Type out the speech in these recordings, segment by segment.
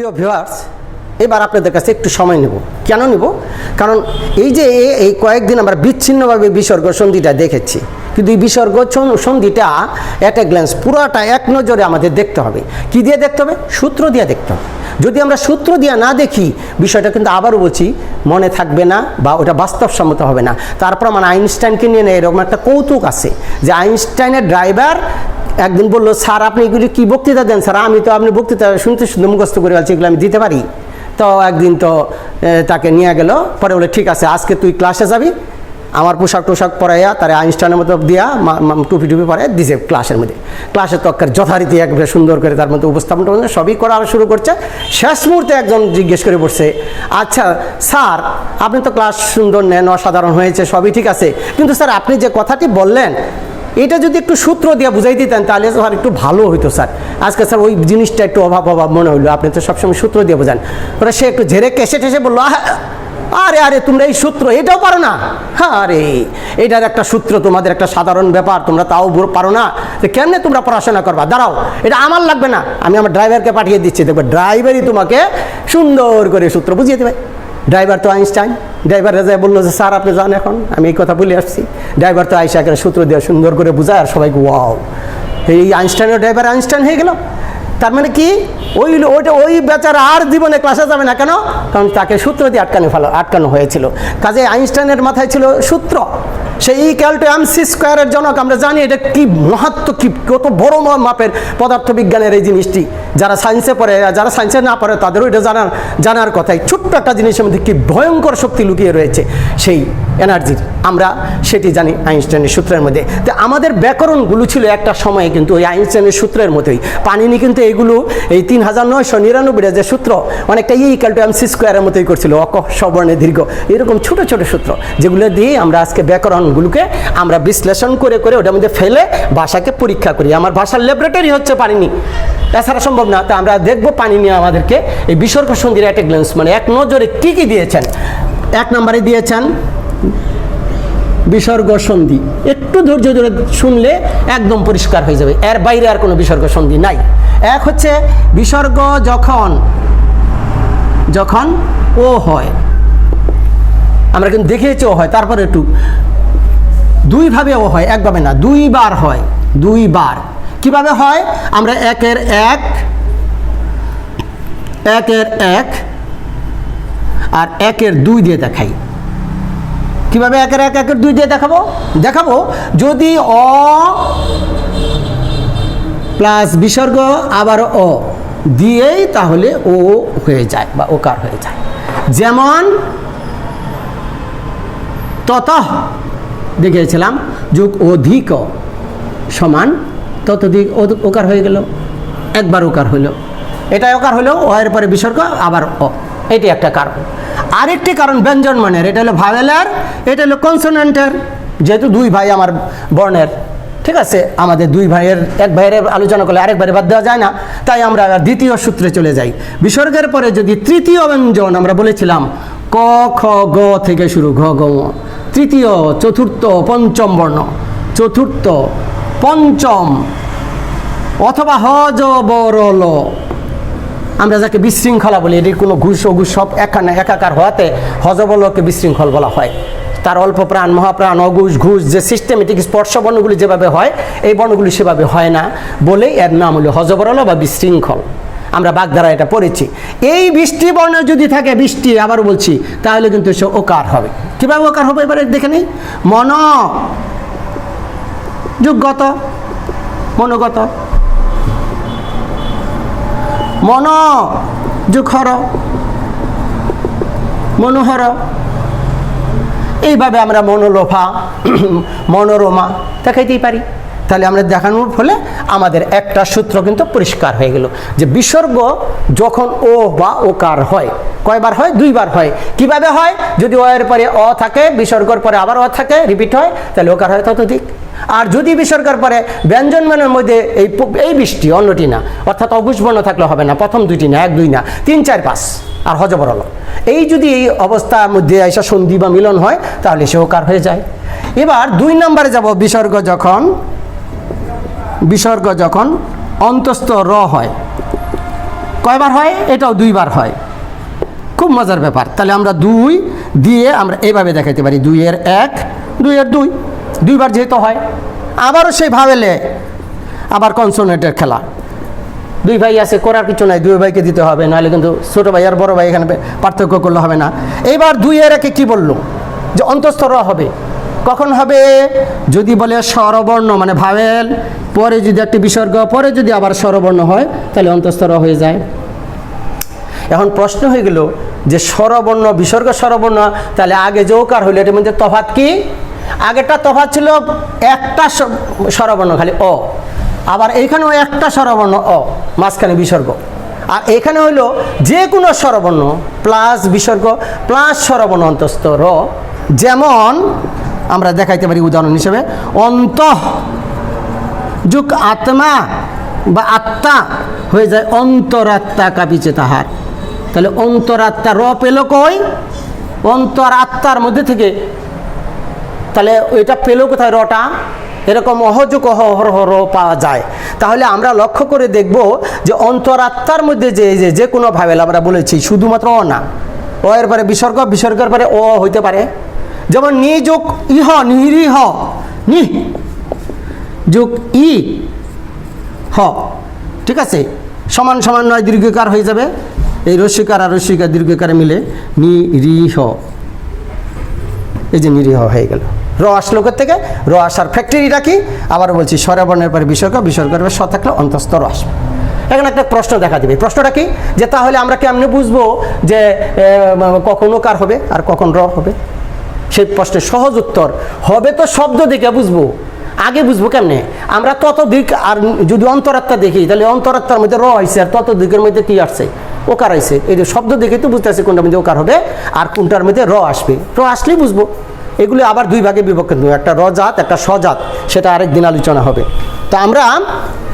প্রিয় ভিউয়ার্স, এবার আপনাদের কাছে একটু সময় নেব। কেন নেব? কারণ এই যে এই কয়েকদিন আমরা বিচ্ছিন্নভাবে বিসর্গ সন্ধিটা দেখেছি, কিন্তু এই বিসর্গ সন্ধিটা অ্যাট এ গ্ল্যান্স পুরোটা এক নজরে আমাদের দেখতে হবে। কি দিয়ে দেখতে হবে? সূত্র দিয়ে দেখতে হবে। যদি আমরা সূত্র দিয়ে না দেখি, বিষয়টা কিন্তু আবারও বলছি মনে থাকবে না বা ওটা বাস্তবসম্মত হবে না। তারপর আমার আইনস্টাইনকে নিয়ে এরকম একটা কৌতুক আছে যে আইনস্টাইনের ড্রাইভার একদিন বললো, স্যার আপনি এগুলি কী বক্তৃতা দেন স্যার? আমি তো আপনি বক্তৃতা শুনতে শুনতে মুখস্থ করে বলছি, এগুলো আমি দিতে পারি। তো একদিন তো তাকে নিয়ে গেল, পরে বলে ঠিক আছে আজকে তুই ক্লাসে যাবি, আমার পোশাক টোশাক পরাইয়া তারা আইনস্টাইনের মতো দিয়া টুপি টুপি পরে দিছে ক্লাসের মধ্যে। ক্লাসে তো যথারীতি একবারে সুন্দর করে তার মধ্যে উপস্থাপন সবই করা শুরু করছে। শেষ মুহূর্তে একজন জিজ্ঞেস করে বসছে, আচ্ছা স্যার আপনি তো ক্লাস সুন্দর নেন, অসাধারণ হয়েছে, সবই ঠিক আছে, কিন্তু স্যার আপনি যে কথাটি বললেন এটা যদি একটু সূত্র দিয়ে বুঝাই দিতেন তাহলে স্যার একটু ভালো হইতো স্যার। আজকে স্যার ওই জিনিসটা একটু অভাব মনে হইলো, আপনি তো সবসময় সূত্র দিয়ে বোঝান। ওরা সে একটু ঝেড়ে কেসে টেসে বললো, আরে আরে তোমরা এই সূত্র এটাও পারো না? হ্যাঁ, আরে এটার একটা সূত্র তোমাদের একটা সাধারণ ব্যাপার, তোমরা তাও পারো না, যে কেমনে তোমরা পড়াশোনা করবা? দাঁড়াও, এটা আমার লাগবে না, আমি আমার ড্রাইভারকে পাঠিয়ে দিচ্ছি, দেখবে ড্রাইভারই তোমাকে সুন্দর করে সূত্র বুঝিয়ে দেবে। ড্রাইভার তো আইনস্টাইন, ড্রাইভার রাজায় বললো যে স্যার আপনি যান, এখন আমি এই কথা বলে আসছি। ড্রাইভার তো আইসা করে সূত্র দিয়ে সুন্দর করে বুঝায় আর সবাইকে ওয়াও, এই আইনস্টাইনের ড্রাইভার আইনস্টাইন হয়ে গেল। তার মানে কি ওই বেচারা আর জীবনে ক্লাসে যাবে না। কেন? কারণ তাকে সূত্র দিয়ে আটকানো হয়েছিল। কাজে আইনস্টাইনের মাথায় ছিল সূত্র। সেই = mc² জনক আমরা জানি এটা কি মাহাত্ম, কি কত বড় মাপের পদার্থবিজ্ঞানের এই জিনিসটি। যারা সায়েন্সে পড়ে, যারা সায়েন্সে না পড়ে তাদেরও এটা জানার কথাই। ছোট্ট একটা জিনিসের মধ্যে কি ভয়ঙ্কর শক্তি লুকিয়ে রয়েছে সেই এনার্জির, আমরা সেটি জানি আইনস্টাইনের সূত্রের মধ্যে। তো আমাদের ব্যাকরণগুলো ছিল একটা সময়ে কিন্তু ওই আইনস্টাইনের সূত্রের মতোই। পানিনি কিন্তু এইগুলো এই 3999 যে সূত্র অনেকটা mc² মতোই করছিল, অক সবর্ণে দীর্ঘ, এরকম ছোট ছোট সূত্র যেগুলো দিয়ে আমরা আজকে ব্যাকরণগুলোকে আমরা বিশ্লেষণ করে করে ওটার মধ্যে ফেলে ভাষাকে পরীক্ষা করি। আমার ভাষার ল্যাবরেটরি হচ্ছে পানিনি, এছাড়া সম্ভব না। তা আমরা দেখবো পানিনি আমাদেরকে এই বিসর্গ সন্ধির অ্যাট এ গ্ল্যান্স মানে এক নজরে কী কী দিয়েছেন। 1 নম্বরে দিয়েছেন বিসর্গ সন্ধি। একটু ধৈর্য ধরে শুনলে একদম পরিষ্কার হয়ে যাবে, এর বাইরে আর কোনো বিসর্গ সন্ধি নাই। এক হচ্ছে বিসর্গ যখন ও হয়, আমরা কিন্তু দেখেছি ও হয়, তারপরে একটু দুইভাবে ও হয়, একভাবে না, দুইবার হয়, দুইবার। কিভাবে হয়? আমরা একের এক আর 1/2 দিয়ে দেখাই। কিভাবে 1/2 দিয়ে দেখাবো যদি অ প্লাস বিসর্গ আবার অ দিয়েই তাহলে ও হয়ে যায় বা ওকার হয়ে যায়। যেমন ততঃ দেখেছিলাম যোগ অধিক সমান ততোধিক, ওকার হয়ে গেল, একবার ওকার হলো, এটা ওকার হলো, ও এর পরে বিসর্গ আবার অ, এটি একটা কারণ। আরেকটি কারণ ব্যঞ্জন মানের, এটা হলো ভাওয়েলের, এটা হলো কনসোনেন্টের। যেহেতু দুই ভাই আমার বর্ণের, ঠিক আছে, আমাদের দুই ভাইয়ের, এক ভাইয়ের আলোচনা করলে আরেক ভাইয়ের বাদ দেওয়া যায় না, তাই আমরা দ্বিতীয় সূত্রে চলে যাই। বিসর্গের পরে যদি তৃতীয় ব্যঞ্জন, আমরা বলেছিলাম ক খ গ থেকে শুরু, ঘ গ, তৃতীয় চতুর্থ পঞ্চম বর্ণ, চতুর্থ পঞ্চম অথবা হ জ ব র ল, আমরা যাকে বিশৃঙ্খলা বলি, এটির কোনো ঘুষ অঘুষ সব একাকার হওয়াতে হজবলকে বিশৃঙ্খল বলা হয়। তার অল্প প্রাণ, মহাপ্রাণ, অঘুষ, ঘুষ, যে সিস্টেমেটিক স্পর্শ বর্ণগুলি যেভাবে হয় এই বর্ণগুলি সেভাবে হয় না বলেই এর নাম হলো হজবরল বা বিশৃঙ্খল। আমরা বাগধারা এটা পড়েছি। এই বৃষ্টি বর্ণ যদি থাকে, বৃষ্টি আবার বলছি, তাহলে কিন্তু সে ওকার হবে। কীভাবে ওকার হবে এবারে দেখে নিই। মন যোগগত, মনোগত, মন যোগহর, মনোহর, এইভাবে আমরা মনোলোভা, মনোরমা দেখাইতেই পারি। তাহলে আমরা দেখানোর ফলে আমাদের একটা সূত্র কিন্তু পরিষ্কার হয়ে গেল যে বিসর্গ যখন ও বা ওকার হয়, কয়বার হয়? দুইবার হয়। কিভাবে হয়? যদি ও এর পরে অ থাকে, বিসর্গর পরে আবার অ থাকে, রিপিট হয়, তাহলে ওকার হয় ততোধিক। আর যদি বিসর্গের পরে ব্যঞ্জন বর্ণের মধ্যে এই বৃষ্টি, অন্যটি না, অর্থাৎ অঘুষ বর্ণ থাকলে হবে না, প্রথম দুইটি না, 1 2 না, 3 4 5 আর হজবরল, এই যদি এই অবস্থার মধ্যে এসে সন্ধি বা মিলন হয় তাহলে সে ওকার হয়ে যায়। এবার 2 নম্বরে যাব। বিসর্গ যখন অন্তস্থ র হয়, কয়বার হয়? এটাও 2 বার হয়। খুব মজার ব্যাপার। তাহলে আমরা 2 দিয়ে আমরা এইভাবে দেখাইতে পারি 2 এর 1, 2 এর 2, 2 বার যেহেতু হয়। আবারও সেই ভাবেলে আবার কনসোনেন্টের খেলা। 2 ভাই আছে, করার কিছু নাই, 2 ভাইকে দিতে হবে, নাহলে কিন্তু ছোটো ভাই আর বড় ভাই এখানে পার্থক্য করলে হবে না। এইবার 2 এর 1 কি বললো? যে অন্তঃস্থ র হবে। কখন হবে? যদি বলে স্বরবর্ণ মানে ভাওয়েল, পরে যদি একটি বিসর্গ, পরে যদি আবার স্বরবর্ণ হয়, তাহলে অন্তঃস্থ র হয়ে যায়। এখন প্রশ্ন হয়ে গেল যে স্বরবর্ণ, বিসর্গ স্বরবর্ণ, তাহলে আগে যে ওকার হইলো এটার মধ্যে তফাৎ কি? আগেরটা তফাৎ ছিল একটা স্বরবর্ণ খালি অ, আবার এইখানেও একটা স্বরবর্ণ অ, মাঝখানে বিসর্গ। আর এখানে হইলো যে কোনো স্বরবর্ণ প্লাস বিসর্গ প্লাস স্বরবর্ণ অন্তঃস্থ র। যেমন আমরা দেখাইতে পারি উদাহরণ হিসেবে অন্তঃ যুগ আত্মা বা আত্মা হয়ে যায় অন্তরাত্মা কাঁপিছে তাহার। তাহলে অন্তরাত্মা র পেল কই? অন্তরাত্মার মধ্যে থেকে। তাহলে এটা পেল কোথায় রটা? এরকম অহযোগ র পাওয়া যায়। তাহলে আমরা লক্ষ্য করে দেখব যে অন্তরাত্মার মধ্যে যে কোনো ভাবেল আমরা বলেছি শুধুমাত্র অ না, অ এর পরে বিসর্গ, বিসর্গের পরে অ হইতে পারে। যেমন নি যোগ ইহ, নিরিহ, নি যোগ ই হ, ঠিক আছে, সমান সমান নয় দীর্ঘকার হয়ে যাবে। এই রস্যিকার আর রস্যিকার দীর্ঘকারে মিলে নিরিহ, এই যে নিরীহ হয়ে গেল। র আসলো থেকে, র আসার ফ্যাক্টরিটা কি? আবার বলছি স্বরবর্ণের পরে বিসর্গ, বিসর্গের পরে স থাকলে অন্তঃস্থ র আসবে। এখানে একটা প্রশ্ন দেখা দেবে। প্রশ্নটা কি? যে তাহলে আমরা কেমনে বুঝবো যে কখন ওকার হবে আর কখন র হবে? সেই প্রশ্নের সহজ উত্তর হবে তো শব্দ দেখে বুঝবো। আগে বুঝবো কেমনে? আমরা তত দিক, আর যদি অন্তরাত্মা দেখি তাহলে অন্তরাত্মার মধ্যে র আইছে আর তত দিকের মধ্যে কি আসছে? ওকার আইছে। এই যে শব্দ দেখে তো বুঝতে আসছে কোনটার মধ্যে ওকার হবে আর কোনটার মধ্যে র আসবে। র আসলেই বুঝবো। এগুলি আবার 2 ভাগে বিভক্ত, একটা র জাত একটা স্বজাত, সেটা আরেক দিন আলোচনা হবে। তো আমরা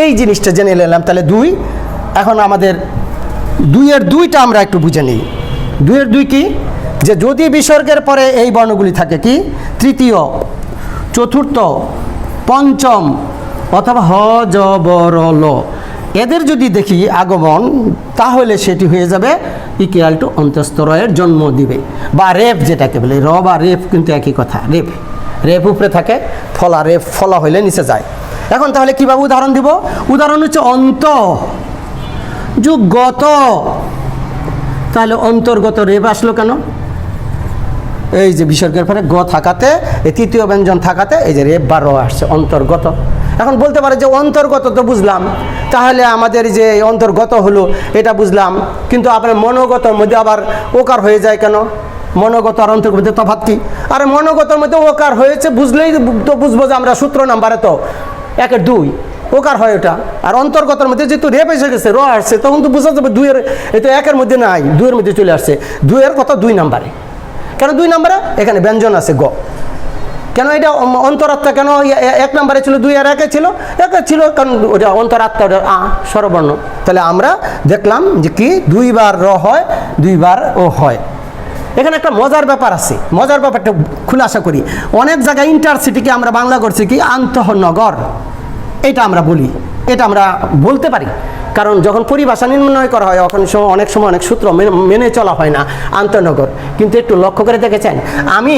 এই জিনিসটা জেনে নিলাম। তাহলে 2, এখন আমাদের 2 এর 2টা আমরা একটু বুঝে নিই। 2 এর 2 কি? যে যদি বিসর্গের পরে এই বর্ণগুলি থাকে কি? তৃতীয়, চতুর্থ, পঞ্চম অথবা হ জ ব র ল, এদের যদি দেখি আগমন, তাহলে সেটি হয়ে যাবে ইকুয়াল টু অন্তঃস্থ র এর জন্ম দিবে, বা রেফ যেটাকে বলে। র বা রেফ কিন্তু একই কথা। রেফ, রেফ উপরে থাকে, ফলা, রেফ ফলা হইলে নিচে যায়। এখন তাহলে কীভাবে উদাহরণ দিব? উদাহরণ হচ্ছে অন্ত যুগ গত। তাহলে অন্তর্গত রেফ আসলো কেন? এই যে বিসর্গের পরে গ থাকাতে, এই তৃতীয় ব্যঞ্জন থাকাতে এই যে রেফ বা র আসছে, অন্তর্গত। এখন বলতে পারে যে অন্তর্গত তো বুঝলাম, তাহলে আমাদের যে অন্তর্গত হলো এটা বুঝলাম, কিন্তু আপনার মনোগতর মধ্যে আবার ওকার হয়ে যায় কেন? মনোগত আর অন্তর্গত তফাৎ কি? আর মনোগতর মধ্যে ওকার হয়েছে বুঝলেই তো বুঝবো যে আমরা সূত্র নাম্বারে তো 1 এর 2 ওকার হয় ওটা। আর অন্তর্গতর মধ্যে যেহেতু রেপ এসে গেছে, র আসছে, তখন তো বোঝা যাবে 2 এর, এই তো 1 এর মধ্যে নাই, 2 এর মধ্যে চলে আসছে। 2 এর কত? 2 নাম্বারে। কেন 2 নাম্বারে? এখানে ব্যঞ্জন আছে গ। কেন এটা অন্তরাত্মা? কেন 1 নাম্বারে ছিল, 2 আর 1 ছিল? 1 ছিল কারণ ওটা অন্তরাত্মা, ওটা স্বরবর্ণ। তাহলে আমরা দেখলাম যে কি 2 বার র হয়, 2 বার ও হয়। এখানে একটা মজার ব্যাপার আছে। মজার ব্যাপারটা খুলাসা করি। অনেক জায়গায় ইন্টারসিটিকে আমরা বাংলা করছি কি আন্তঃনগর, এটা আমরা বলি, এটা আমরা বলতে পারি। কারণ যখন পরিভাষা নির্ণয় করা হয় অনেক সময় অনেক সূত্র মেনে চলা হয় না, আন্তঃনগর। কিন্তু একটু লক্ষ্য করে দেখেছেন, আমি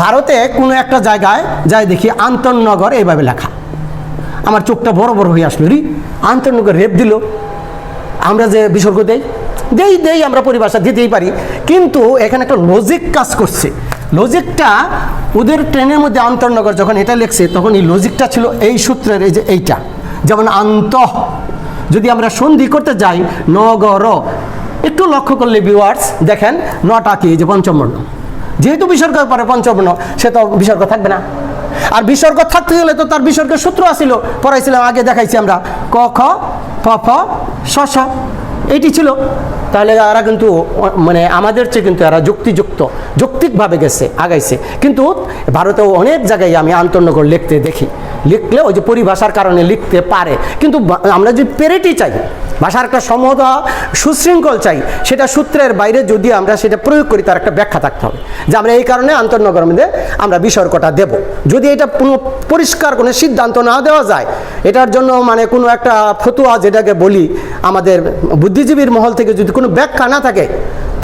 ভারতে কোনো একটা জায়গায় যাই দেখি আন্তঃনগর এইভাবে লেখা, আমার চোখটা বড় বড় হয়ে আসলো। রি আন্তঃনগর রেপ দিল। আমরা যে বিসর্গ দেই আমরা পরিভাষা দিতেই পারি, কিন্তু এখানে একটা লজিক কাজ করছে। লজিকটা ওদের ট্রেনের মধ্যে আন্তঃনগর যখন এটা লিখছে, তখন এই লজিকটা ছিল এই সূত্রের, এই যে এইটা। যেমন আন্তঃ, যদি আমরা সন্ধি করতে যাই নগর, একটু লক্ষ্য করলে ভিউয়ার্স দেখেন নটা কি? এই যে পঞ্চম বর্ণ, যেহেতু বিসর্গের পরে পঞ্চম বর্ণ, সে তো বিসর্গ থাকবে না। আর বিসর্গ থাকতে গেলে তো তার বিসর্গের সূত্র আসছিল, পড়াইছিলাম আগে, দেখাইছি আমরা, ক খ প ফ শ ষ, এইটি ছিল। তাহলে এরা কিন্তু মানে আমাদের চেয়ে কিন্তু এরা যৌক্তিকভাবে গেছে, আগাইছে। কিন্তু ভারতেও অনেক জায়গায় আমি আন্তঃনগর লিখতে দেখি, লিখলে ওই যে পরিভাষার কারণে লিখতে পারে। কিন্তু আমরা যদি পেরেটি চাই, ভাষার একটা সমত সুশৃঙ্খল চাই, সেটা সূত্রের বাইরে যদি আমরা সেটা প্রয়োগ করি তার একটা ব্যাখ্যা থাকতে হবে যে আমরা এই কারণে আন্তর্নগর মধ্যে আমরা বিসর্গটা দেব। যদি এটা কোনো পরিষ্কার কোনো সিদ্ধান্ত না দেওয়া যায়, এটার জন্য মানে কোনো একটা ফতুয়া যেটাকে বলি আমাদের বুদ্ধিজীবীর মহল থেকে যদি কোনো ব্যাখ্যা না থাকে,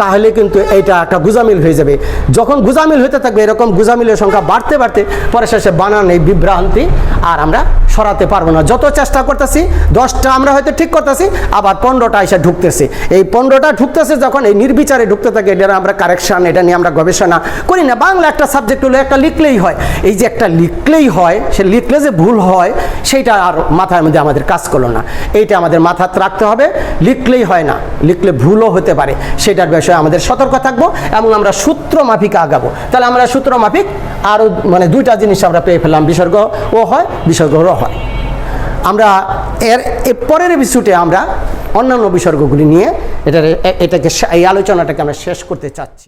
তাহলে কিন্তু এইটা একটা গুজামিল হয়ে যাবে। যখন গুজামিল হতে থাকবে, এরকম গুজামিলের সংখ্যা বাড়তে বাড়তে পরে শেষে বানান এই বিভ্রান্তি আর আমরা সরাতে পারবো না। যত চেষ্টা করতেছি, 10টা আমরা হয়তো ঠিক করতেছি, আবার 15টা এসে ঢুকতেছে। এই 15টা ঢুকতেছে যখন এই নির্বিচারে ঢুকতে থাকে, এটা আমরা কারেকশান, এটা নিয়ে আমরা গবেষণা করি না। বাংলা একটা সাবজেক্ট হলো একটা লিখলেই হয়, এই যে একটা লিখলেই হয়, সে লিখলে যে ভুল হয় সেইটা আর মাথার মধ্যে আমাদের কাজ করলো না। এইটা আমাদের মাথাতে রাখতে হবে, লিখলেই হয় না, লিখলে ভুলও হতে পারে, সেটার বিষয়ে আমাদের সতর্ক থাকবো এবং আমরা সূত্র মাফিক আগাবো। তাহলে আমরা সূত্র মাফিক আরও মানে 2টা জিনিস আমরা পেয়ে ফেললাম, বিসর্গও হয়, বিসর্গও হয়। আমরা এর পরের এপিসোডে আমরা অন্যান্য বিসর্গগুলি নিয়ে এটাকে এই আলোচনাটাকে আমরা শেষ করতে চাচ্ছি।